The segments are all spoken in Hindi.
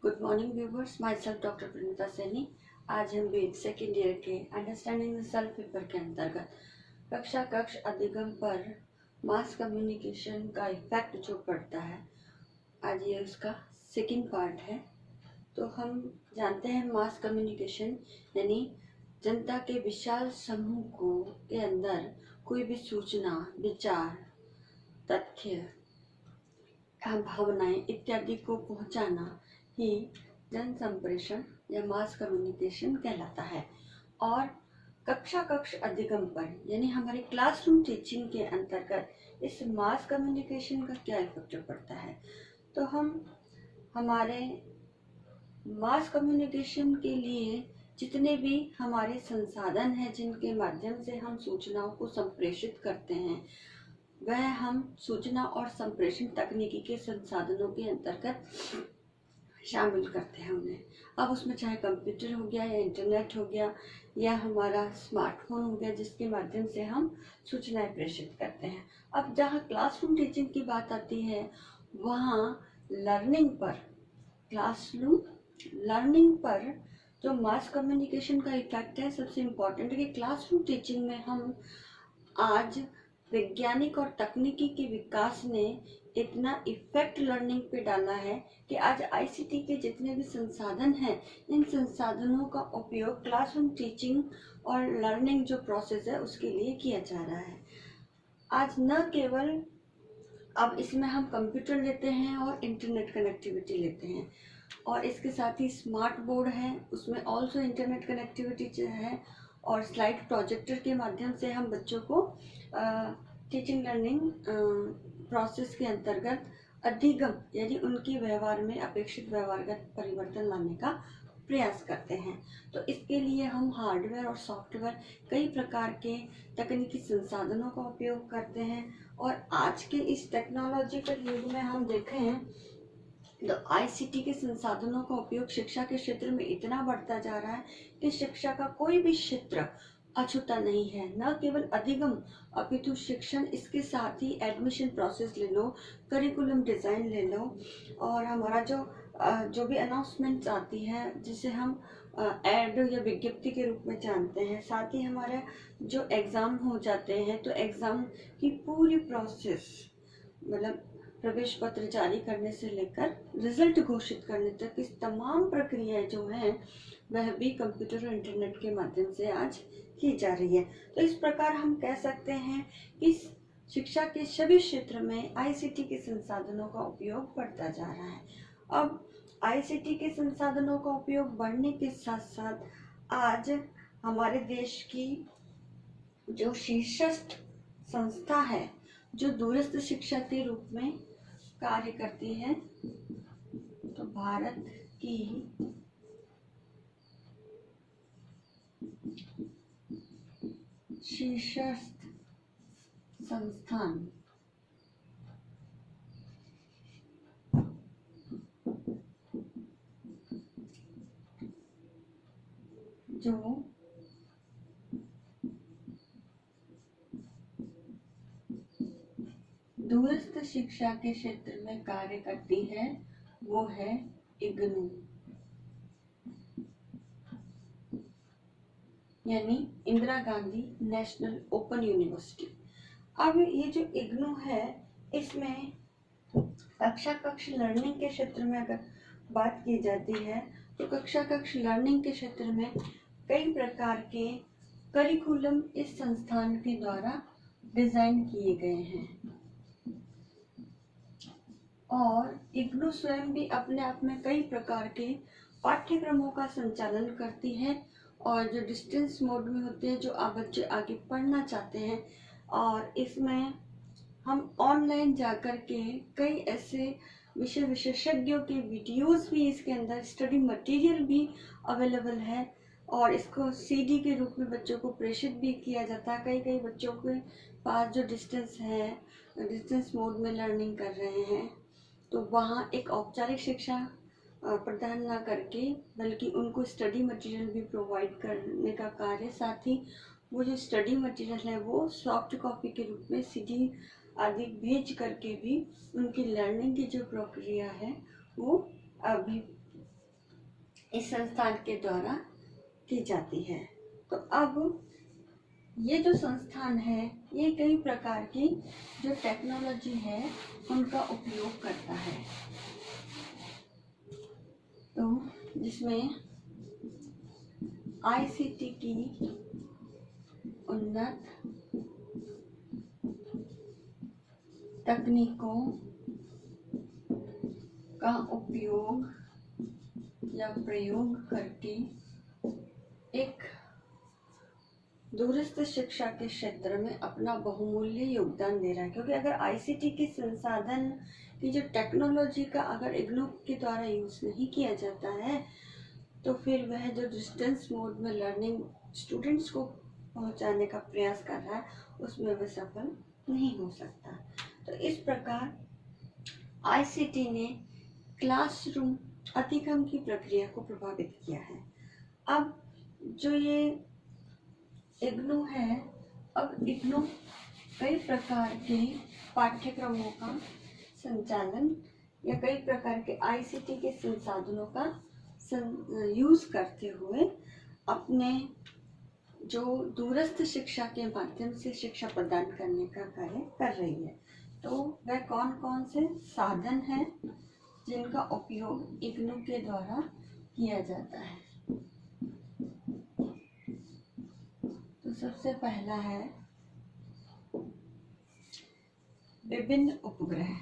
Good morning viewers, myself doctor Praneeta Saini. आज हम भी सेकेंड ईयर के अंडरस्टैंडिंग द सेल्फ पेपर के अंतर्गत कक्ष अधिगम पर मास कम्युनिकेशन का इफेक्ट जो पड़ता है, आज ये उसका सेकेंड पार्ट है। तो हम जानते हैं मास कम्युनिकेशन यानी जनता के विशाल समूह को के अंदर कोई भी सूचना, विचार, तथ्य, भावनाएं इत्यादि को पहुंचाना ही जन संप्रेषण या मास कम्युनिकेशन कहलाता है। और कक्ष अधिगम पर यानी हमारे क्लासरूम टीचिंग के अंतर्गत इस मास कम्युनिकेशन का क्या इफेक्ट पड़ता है। तो हम हमारे मास कम्युनिकेशन के लिए जितने भी हमारे संसाधन हैं जिनके माध्यम से हम सूचनाओं को संप्रेषित करते हैं, वह हम सूचना और संप्रेषण तकनीकी के संसाधनों के अंतर्गत शामिल करते हैं उन्हें। अब उसमें चाहे कंप्यूटर हो गया या इंटरनेट हो गया या हमारा स्मार्टफोन हो गया, जिसके माध्यम से हम सूचनाएं प्रेषित करते हैं। अब जहाँ क्लासरूम टीचिंग की बात आती है, वहाँ क्लासरूम लर्निंग पर जो मास कम्युनिकेशन का इफेक्ट है, सबसे इम्पोर्टेंट है कि क्लासरूम टीचिंग में हम आज वैज्ञानिक और तकनीकी के विकास ने इतना इफेक्ट लर्निंग पे डाला है कि आज आईसीटी के जितने भी संसाधन हैं, इन संसाधनों का उपयोग क्लासरूम टीचिंग और लर्निंग जो प्रोसेस है उसके लिए किया जा रहा है। आज न केवल अब इसमें हम कंप्यूटर लेते हैं और इंटरनेट कनेक्टिविटी लेते हैं, और इसके साथ ही स्मार्ट बोर्ड है, उसमें ऑल्सो इंटरनेट कनेक्टिविटी है, और स्लाइड प्रोजेक्टर के माध्यम से हम बच्चों को टीचिंग लर्निंग प्रोसेस के अंतर्गत अधिगम यानी उनके व्यवहार में अपेक्षित व्यवहारगत परिवर्तन लाने का प्रयास करते हैं। तो इसके लिए हम हार्डवेयर और सॉफ्टवेयर कई प्रकार के तकनीकी संसाधनों का उपयोग करते हैं। और आज के इस टेक्नोलॉजिकल युग में हम देखें तो आईसीटी के संसाधनों का उपयोग शिक्षा के क्षेत्र में इतना बढ़ता जा रहा है कि शिक्षा का कोई भी क्षेत्र अछूता नहीं है। न केवल अधिगम अपितु शिक्षण, इसके साथ ही एडमिशन प्रोसेस ले लो, करिकुलम डिज़ाइन ले लो, और हमारा जो भी अनाउंसमेंट्स आती है जिसे हम एड या विज्ञप्ति के रूप में जानते हैं, साथ ही हमारे जो एग्ज़ाम हो जाते हैं तो एग्ज़ाम की पूरी प्रोसेस, मतलब प्रवेश पत्र जारी करने से लेकर रिजल्ट घोषित करने तक इस तमाम प्रक्रियाएं जो हैं वह भी कंप्यूटर और इंटरनेट के माध्यम से आज की जा रही है। तो इस प्रकार हम कह सकते हैं कि शिक्षा के सभी क्षेत्र में आईसीटी के संसाधनों का उपयोग बढ़ता जा रहा है। अब आईसीटी के संसाधनों का उपयोग बढ़ने के साथ साथ आज हमारे देश की जो शीर्षस्थ संस्था है जो दूरस्थ शिक्षा के रूप में कार्य करती है, तो भारत की शीर्षस्थ संस्थान जो दूरस्थ शिक्षा के क्षेत्र में कार्य करती है वो है इग्नू, यानी Indira Gandhi national open university. अब ये जो इग्नू है, इसमें कक्ष लर्निंग के क्षेत्र में अगर बात की जाती है तो कक्ष लर्निंग के क्षेत्र में कई प्रकार के करिकुलम इस संस्थान के द्वारा डिजाइन किए गए हैं, और इग्नू स्वयं भी अपने आप में कई प्रकार के पाठ्यक्रमों का संचालन करती है, और जो डिस्टेंस मोड में होते हैं, जो बच्चे आगे पढ़ना चाहते हैं, और इसमें हम ऑनलाइन जाकर के कई ऐसे विषय विशेषज्ञों के वीडियोस भी इसके अंदर, स्टडी मटेरियल भी अवेलेबल है, और इसको सीडी के रूप में बच्चों को प्रेषित भी किया जाता है। कई बच्चों के पास जो डिस्टेंस मोड में लर्निंग कर रहे हैं, तो वहाँ एक औपचारिक शिक्षा प्रदान ना करके बल्कि उनको स्टडी मटेरियल भी प्रोवाइड करने का कार्य, साथ ही वो जो स्टडी मटेरियल है वो सॉफ्ट कॉपी के रूप में सीडी आदि भेज करके भी उनकी लर्निंग की जो प्रक्रिया है वो अभी इस संस्थान के द्वारा की जाती है। तो अब ये जो संस्थान है ये कई प्रकार की जो टेक्नोलॉजी है उनका उपयोग करता है। तो जिसमें आईसीटी की उन्नत तकनीकों का उपयोग या प्रयोग करके एक दूरस्थ शिक्षा के क्षेत्र में अपना बहुमूल्य योगदान दे रहा है। क्योंकि अगर आईसीटी के संसाधन की जो टेक्नोलॉजी का अगर इग्नू के द्वारा यूज नहीं किया जाता है तो फिर वह जो डिस्टेंस मोड में लर्निंग स्टूडेंट्स को पहुंचाने का प्रयास कर रहा है उसमें वह सफल नहीं हो सकता। तो इस प्रकार आईसीटी ने क्लासरूम अतिक्रमण की प्रक्रिया को प्रभावित किया है। अब जो ये इग्नू है, अब इग्नू कई प्रकार के पाठ्यक्रमों का संचालन या कई प्रकार के आईसीटी के संसाधनों का यूज करते हुए अपने जो दूरस्थ शिक्षा के माध्यम से शिक्षा प्रदान करने का कार्य कर रही है। तो वह कौन कौन से साधन हैं जिनका उपयोग इग्नू के द्वारा किया जाता है। तो सबसे पहला है विभिन्न उपग्रह।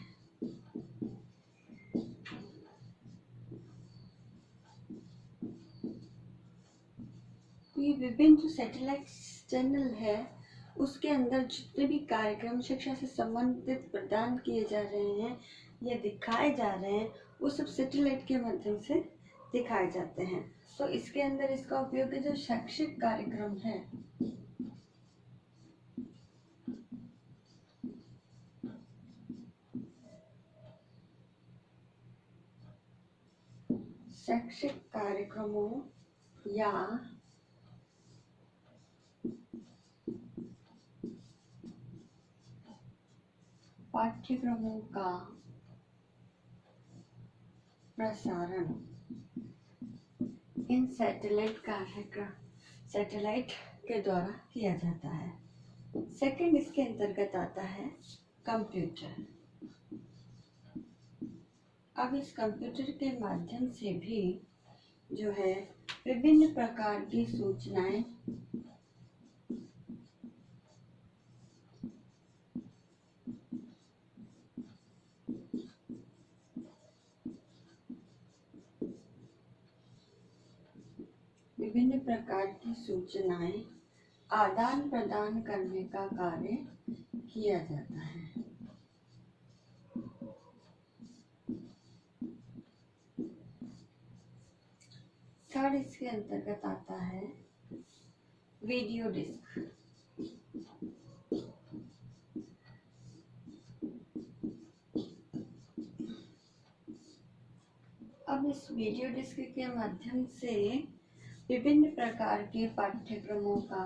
ये विभिन्न जो सैटेलाइट चैनल है उसके अंदर जितने भी कार्यक्रम शिक्षा से संबंधित प्रदान किए जा रहे हैं या दिखाए जा रहे हैं वो सब सैटेलाइट के माध्यम से दिखाए जाते हैं। तो इसके अंदर इसका उपयोग जो शैक्षिक कार्यक्रम है शैक्षिक कार्यक्रमों या पाठ्यक्रमों का प्रसारण इन सैटेलाइट के द्वारा किया जाता है। सेकंड इसके अंतर्गत आता है कंप्यूटर। अब इस कंप्यूटर के माध्यम से भी जो है विभिन्न प्रकार की सूचनाएं आदान प्रदान करने का कार्य किया जाता है। थर्ड इसके अंतर्गत आता है वीडियो डिस्क। अब इस वीडियो डिस्क के माध्यम से विभिन्न प्रकार के पाठ्यक्रमों का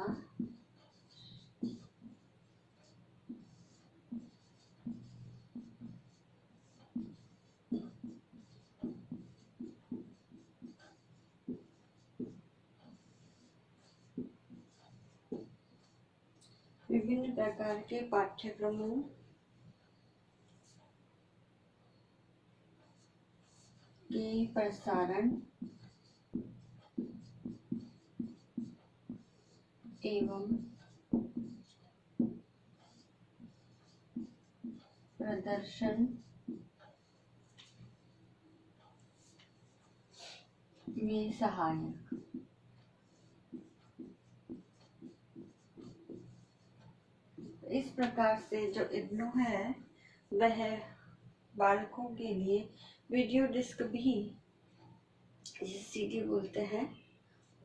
के प्रसारण एवं प्रदर्शन में सहायक। इस प्रकार से जो इग्नू है वह बालकों के लिए वीडियो डिस्क भी जिसे सीडी बोलते हैं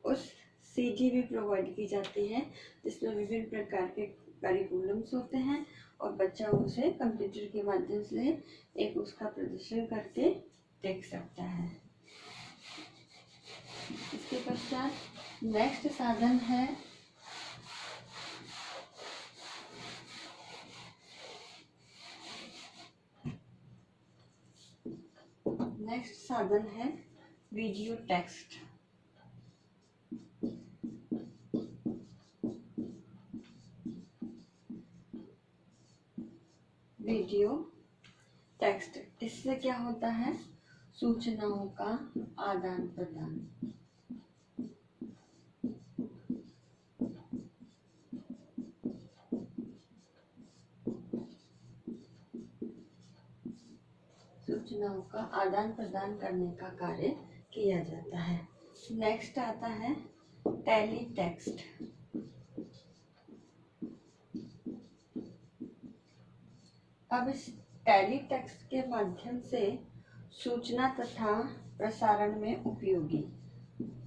उस सीडी भी प्रोवाइड की जाती है जिसमें विभिन्न प्रकार के करिकुलम्स होते हैं और बच्चा उसे कंप्यूटर के माध्यम से एक उसका प्रदर्शन करके देख सकता है। इसके पश्चात नेक्स्ट साधन है वीडियो टेक्स्ट। Video, text. इससे क्या होता है? सूचनाओं का आदान प्रदान। सूचनाओं का आदान प्रदान करने का कार्य किया जाता है। नेक्स्ट आता है टेलीटेक्स्ट। अब इस टेलीटेक्स्ट के माध्यम से सूचना तथा प्रसारण में उपयोगी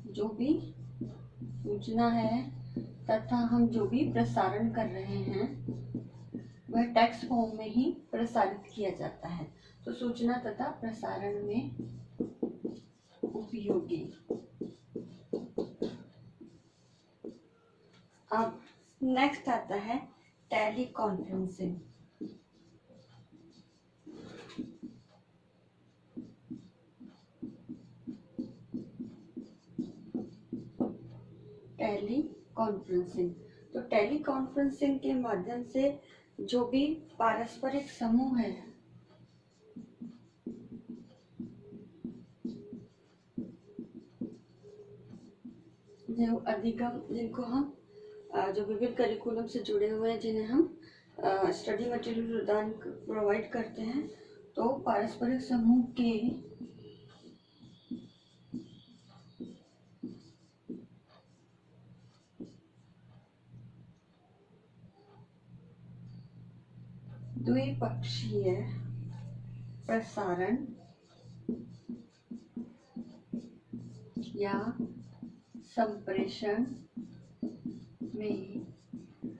जो भी सूचना है तथा हम जो भी प्रसारण कर रहे हैं वह टेक्स्ट फॉर्म में ही प्रसारित किया जाता है। तो सूचना तथा प्रसारण में उपयोगी। अब नेक्स्ट आता है टेली कॉन्फ्रेंसिंग। टेली कॉन्फ्रेंसिंग, तो टेली कॉन्फ्रेंसिंग के माध्यम से जो भी पारस्परिक समूह है जो अधिगम, जिनको हम जो विभिन्न करिकुलम से जुड़े हुए हैं, जिन्हें हम स्टडी मटेरियल प्रोवाइड करते हैं, तो पारस्परिक समूह के द्विपक्षीय प्रसारण या संप्रेषण में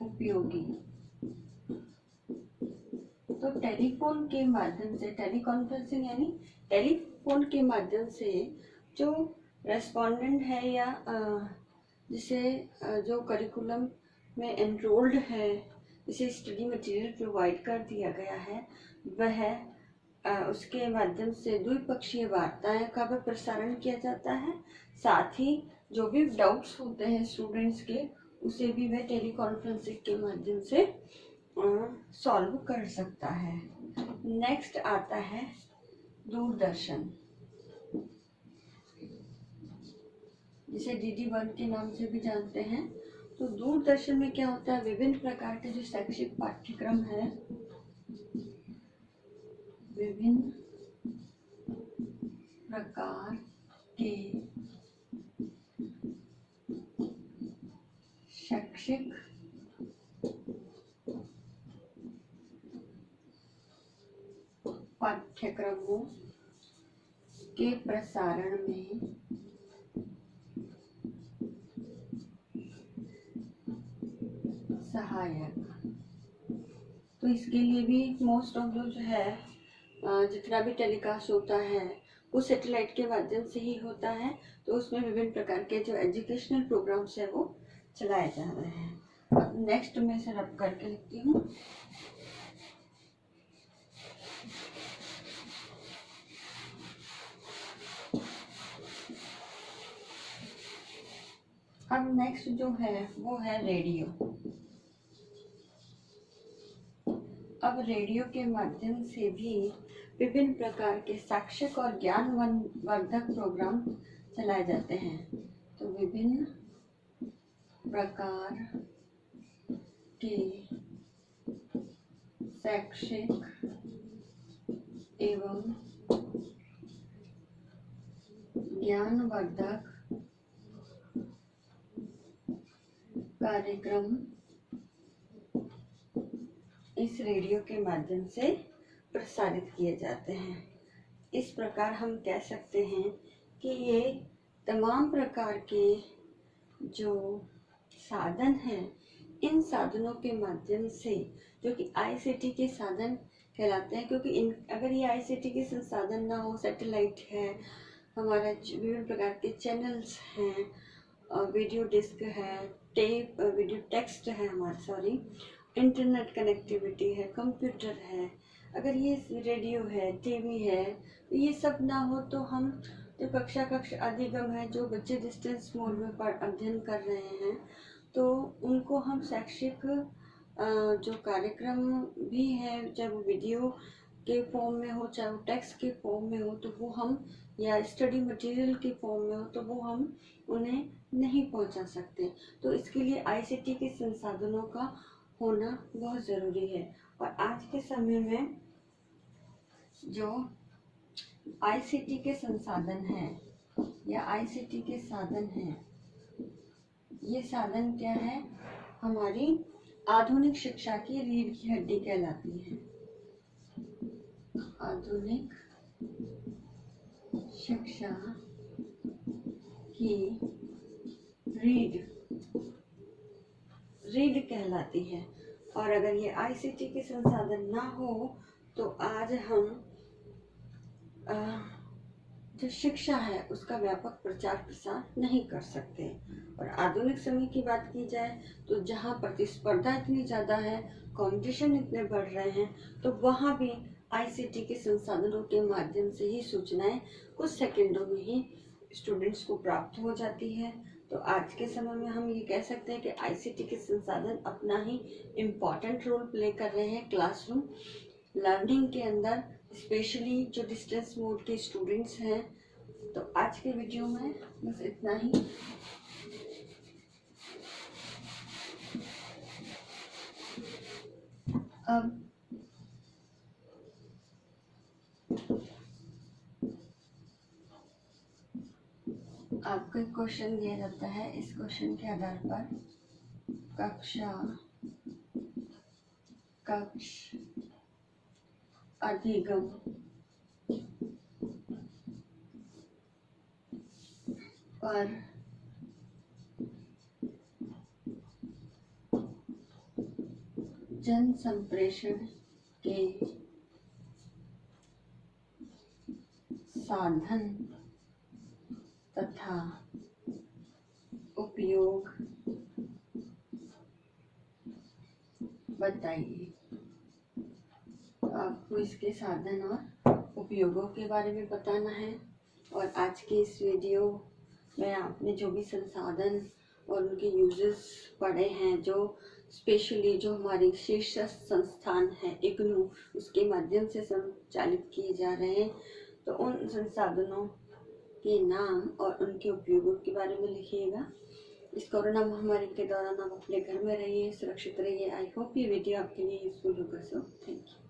उपयोगी। तो टेलीफोन के माध्यम से, टेलीकॉन्फ्रेंसिंग यानी टेलीफोन के माध्यम से जो रेस्पोंडेंट है या जिसे जो करिकुलम में एनरोल्ड है, जिसे स्टडी मटेरियल प्रोवाइड कर दिया गया है, वह उसके माध्यम से द्विपक्षीय वार्ताएं का भी प्रसारण किया जाता है। साथ ही जो भी डाउट्स होते हैं स्टूडेंट्स के, उसे भी वह टेलीकॉन्फ्रेंसिंग के माध्यम से सॉल्व कर सकता है। नेक्स्ट आता है दूरदर्शन, जिसे DD1 के नाम से भी जानते हैं। तो दूरदर्शन में क्या होता है? विभिन्न प्रकार के जो शैक्षिक पाठ्यक्रम है, विभिन्न प्रकार के शैक्षिक पाठ्यक्रमों के प्रसारण में सहायक। तो इसके लिए भी मोस्ट ऑफ जो है जितना भी टेलीकास्ट होता है वो सैटेलाइट के माध्यम से ही होता है। तो उसमें विभिन्न प्रकार के जो एजुकेशनल प्रोग्राम्स है वो चलाए जा रहे हैं। अब नेक्स्ट मैं इसे रब करके लिखती हूँ। अब नेक्स्ट जो है वो है रेडियो। अब रेडियो के माध्यम से भी विभिन्न प्रकार के शैक्षिक और ज्ञानवर्धक प्रोग्राम चलाए जाते हैं। तो विभिन्न प्रकार के शैक्षिक एवं ज्ञानवर्धक कार्यक्रम इस रेडियो के माध्यम से प्रसारित किए जाते हैं। इस प्रकार हम कह सकते हैं कि ये तमाम प्रकार के जो साधन हैं, इन साधनों के माध्यम से, जो कि ICT के साधन कहलाते हैं, क्योंकि अगर ये ICT के संसाधन ना हो, सैटेलाइट है, हमारा विभिन्न प्रकार के चैनल्स हैं, वीडियो डिस्क है, टेप वीडियो टेक्स्ट है हमारा इंटरनेट कनेक्टिविटी है, कंप्यूटर है, अगर ये रेडियो है, टीवी है, तो ये सब ना हो तो हम जो कक्षा अधिगम है, जो बच्चे डिस्टेंस मोड में अध्ययन कर रहे हैं, तो उनको हम शैक्षिक जो कार्यक्रम भी है, चाहे वो वीडियो के फॉर्म में हो, चाहे वो टेक्स्ट के फॉर्म में हो, तो वो हम, या स्टडी मटेरियल के फॉर्म में हो, तो वो हम उन्हें नहीं पहुंचा सकते। तो इसके लिए आईसीटी के संसाधनों का होना बहुत ज़रूरी है। और आज के समय में जो आईसीटी के संसाधन हैं या आईसीटी के साधन हैं, ये साधन क्या है, हमारी आधुनिक शिक्षा की रीढ़ की हड्डी कहलाती है। आधुनिक शिक्षा की रीढ़ कहलाती है। और अगर ये आईसीटी के संसाधन ना हो तो आज हम जो शिक्षा है उसका व्यापक प्रचार प्रसार नहीं कर सकते। और आधुनिक समय की बात की जाए तो जहाँ प्रतिस्पर्धा इतनी ज़्यादा है, कंपटीशन इतने बढ़ रहे हैं, तो वहाँ भी आईसीटी के संसाधनों के माध्यम से ही सूचनाएं कुछ सेकंडों में ही स्टूडेंट्स को प्राप्त हो जाती है। तो आज के समय में हम ये कह सकते हैं कि आईसीटी के संसाधन अपना ही इम्पॉर्टेंट रोल प्ले कर रहे हैं क्लासरूम लर्निंग के अंदर, स्पेशली जो डिस्टेंस मोड के स्टूडेंट्स हैं। तो आज के वीडियो में बस इतना ही। अब आपको एक क्वेश्चन दिया जाता है, इस क्वेश्चन के आधार पर कक्ष अधिगम पर जन संप्रेषण के साधन तथा उपयोग बताइए। तो आपको इसके साधन और उपयोगों के बारे में बताना है। और आज के इस वीडियो में आपने जो भी संसाधन और उनके यूजेस पढ़े हैं, जो स्पेशली जो हमारी शीर्ष संस्थान है इग्नू, उसके माध्यम से संचालित किए जा रहे हैं, तो उन संसाधनों के नाम और उनके उपयोगों के बारे में लिखिएगा। इस कोरोना महामारी के दौरान आप अपने घर में रहिए, सुरक्षित रहिए। आई होप ये वीडियो आपके लिए यूजफुल होगा। So thank you.